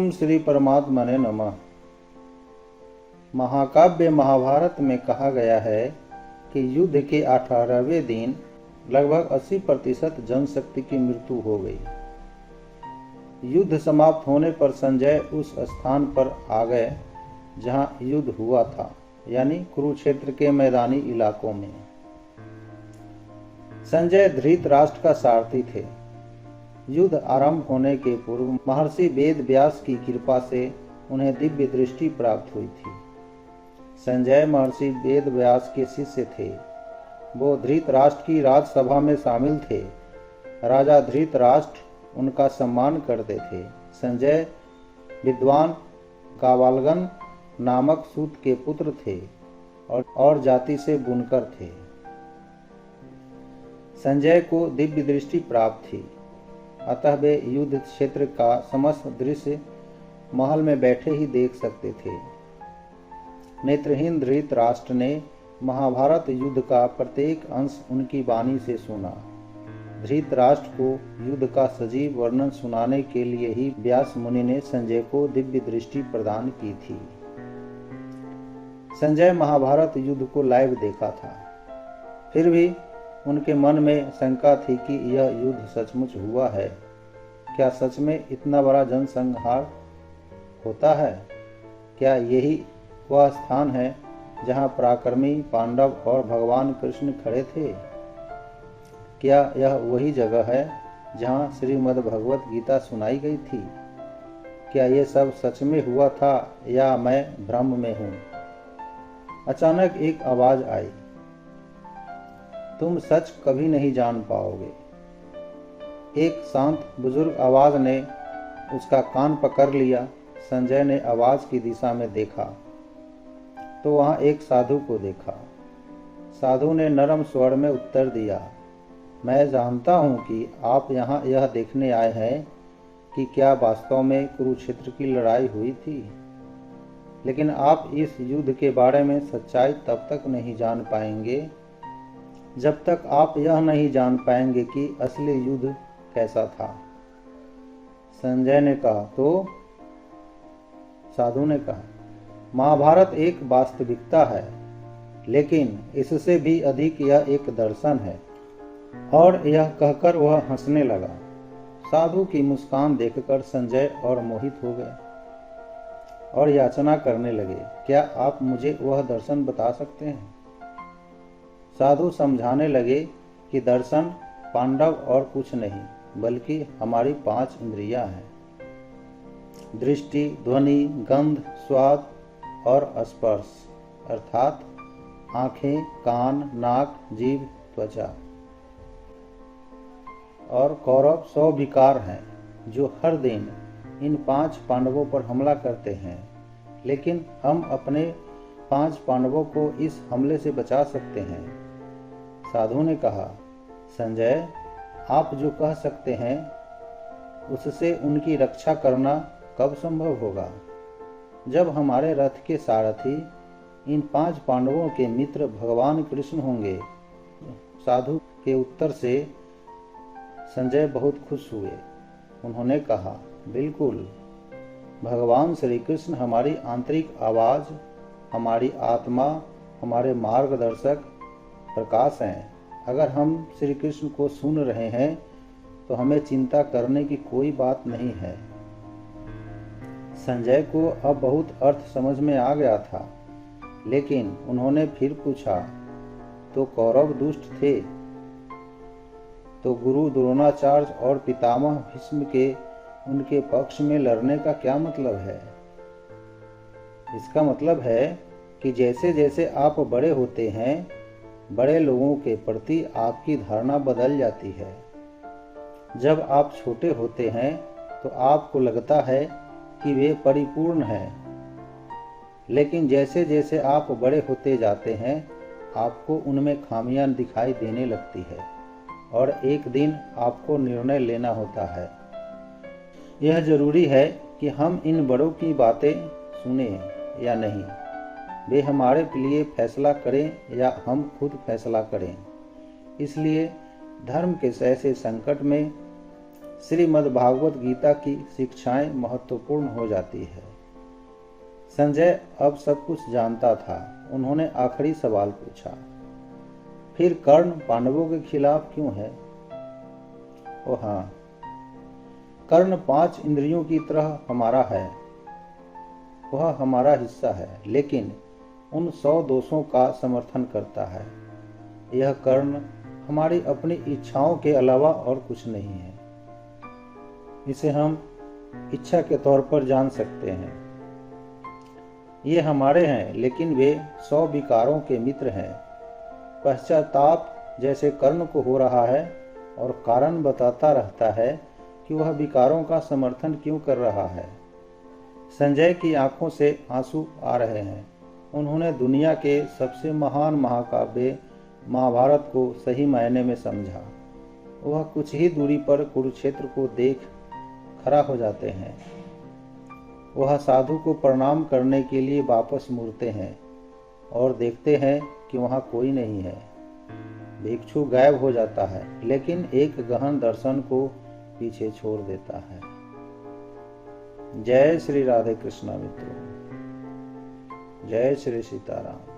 ओम श्री परमात्मने नमः। महाकाव्य महाभारत में कहा गया है कि युद्ध के 18वें दिन लगभग 80% जनशक्ति की मृत्यु हो गई। युद्ध समाप्त होने पर संजय उस स्थान पर आ गए जहां युद्ध हुआ था, यानी कुरुक्षेत्र के मैदानी इलाकों में। संजय धृतराष्ट्र का सारथी थे। युद्ध आरंभ होने के पूर्व महर्षि वेद व्यास की कृपा से उन्हें दिव्य दृष्टि प्राप्त हुई थी। संजय महर्षि वेद व्यास के शिष्य थे। वो धृतराष्ट्र की राजसभा में शामिल थे। राजा धृतराष्ट्र उनका सम्मान करते थे। संजय विद्वान गावालगन नामक सूत के पुत्र थे और जाति से बुनकर थे। संजय को दिव्य दृष्टि प्राप्त थी, अतः वे युद्ध क्षेत्र का समस्त दृश्य महल में बैठे ही देख सकते थे। नेत्रहीन धृतराष्ट्र ने महाभारत युद्ध का प्रत्येक अंश उनकी वाणी से सुना। धृतराष्ट्र को युद्ध का सजीव वर्णन सुनाने के लिए ही व्यास मुनि ने संजय को दिव्य दृष्टि प्रदान की थी। संजय महाभारत युद्ध को लाइव देखा था, फिर भी उनके मन में शंका थी कि यह युद्ध सचमुच हुआ है। क्या सच में इतना बड़ा जनसंहार होता है? क्या यही वह स्थान है जहां पराक्रमी पांडव और भगवान कृष्ण खड़े थे? क्या यह वही जगह है जहां श्रीमद् भगवत गीता सुनाई गई थी? क्या ये सब सच में हुआ था या मैं भ्रम में हूं? अचानक एक आवाज आई, तुम सच कभी नहीं जान पाओगे। एक शांत बुजुर्ग आवाज ने उसका कान पकड़ लिया। संजय ने आवाज की दिशा में देखा तो वहां एक साधु को देखा। साधु ने नरम स्वर में उत्तर दिया, मैं जानता हूं कि आप यहां यह देखने आए हैं कि क्या वास्तव में कुरुक्षेत्र की लड़ाई हुई थी, लेकिन आप इस युद्ध के बारे में सच्चाई तब तक नहीं जान पाएंगे जब तक आप यह नहीं जान पाएंगे कि असली युद्ध कैसा था। संजय ने कहा, तो? साधु ने कहा, महाभारत एक वास्तविकता है, लेकिन इससे भी अधिक यह एक दर्शन है। और यह कहकर वह हंसने लगा। साधु की मुस्कान देखकर संजय और मोहित हो गए और याचना करने लगे, क्या आप मुझे वह दर्शन बता सकते हैं? साधु समझाने लगे कि दर्शन पांडव और कुछ नहीं बल्कि हमारी 5 इंद्रियां हैं, दृष्टि, ध्वनि, गंध, स्वाद और स्पर्श, अर्थात आंखें, कान, नाक, जीभ, त्वचा। और कौरव 100 विकार हैं जो हर दिन इन 5 पांडवों पर हमला करते हैं, लेकिन हम अपने 5 पांडवों को इस हमले से बचा सकते हैं। साधु ने कहा, संजय, आप जो कह सकते हैं उससे उनकी रक्षा करना कब संभव होगा? जब हमारे रथ के सारथी इन 5 पांडवों के मित्र भगवान कृष्ण होंगे। साधु के उत्तर से संजय बहुत खुश हुए। उन्होंने कहा, बिल्कुल, भगवान श्री कृष्ण हमारी आंतरिक आवाज, हमारी आत्मा, हमारे मार्गदर्शक प्रकाश हैं। अगर हम श्री कृष्ण को सुन रहे हैं तो हमें चिंता करने की कोई बात नहीं है। संजय को अब बहुत अर्थ समझ में आ गया था, लेकिन उन्होंने फिर पूछा, तो कौरव दुष्ट थे? तो गुरु द्रोणाचार्य और पितामह भीष्म के उनके पक्ष में लड़ने का क्या मतलब है? इसका मतलब है कि जैसे जैसे आप बड़े होते हैं, बड़े लोगों के प्रति आपकी धारणा बदल जाती है। जब आप छोटे होते हैं तो आपको लगता है कि वे परिपूर्ण हैं, लेकिन जैसे जैसे आप बड़े होते जाते हैं आपको उनमें खामियां दिखाई देने लगती है और एक दिन आपको निर्णय लेना होता है। यह जरूरी है कि हम इन बड़ों की बातें सुने या नहीं, वे हमारे लिए फैसला करें या हम खुद फैसला करें। इसलिए धर्म के ऐसे संकट में श्रीमद् भागवत गीता की शिक्षाएं महत्वपूर्ण हो जाती है। संजय अब सब कुछ जानता था। उन्होंने आखिरी सवाल पूछा, फिर कर्ण पांडवों के खिलाफ क्यों है? ओ हाँ, कर्ण 5 इंद्रियों की तरह हमारा है, वह हमारा हिस्सा है, लेकिन उन 100 दोषों का समर्थन करता है। यह कर्ण हमारी अपनी इच्छाओं के अलावा और कुछ नहीं है। इसे हम इच्छा के तौर पर जान सकते हैं। ये हमारे हैं, लेकिन वे 100 विकारों के मित्र हैं। पश्चाताप जैसे कर्ण को हो रहा है और कारण बताता रहता है कि वह विकारों का समर्थन क्यों कर रहा है। संजय की आंखों से आंसू आ रहे हैं। उन्होंने दुनिया के सबसे महान महाकाव्य महाभारत को सही मायने में समझा। वह कुछ ही दूरी पर कुरुक्षेत्र को देख खड़ा हो जाते हैं। वह साधु को प्रणाम करने के लिए वापस मुड़ते हैं और देखते हैं कि वहां कोई नहीं है। भिक्षु गायब हो जाता है, लेकिन एक गहन दर्शन को पीछे छोड़ देता है। जय श्री राधे कृष्णा मित्रों, जय श्री सीताराम।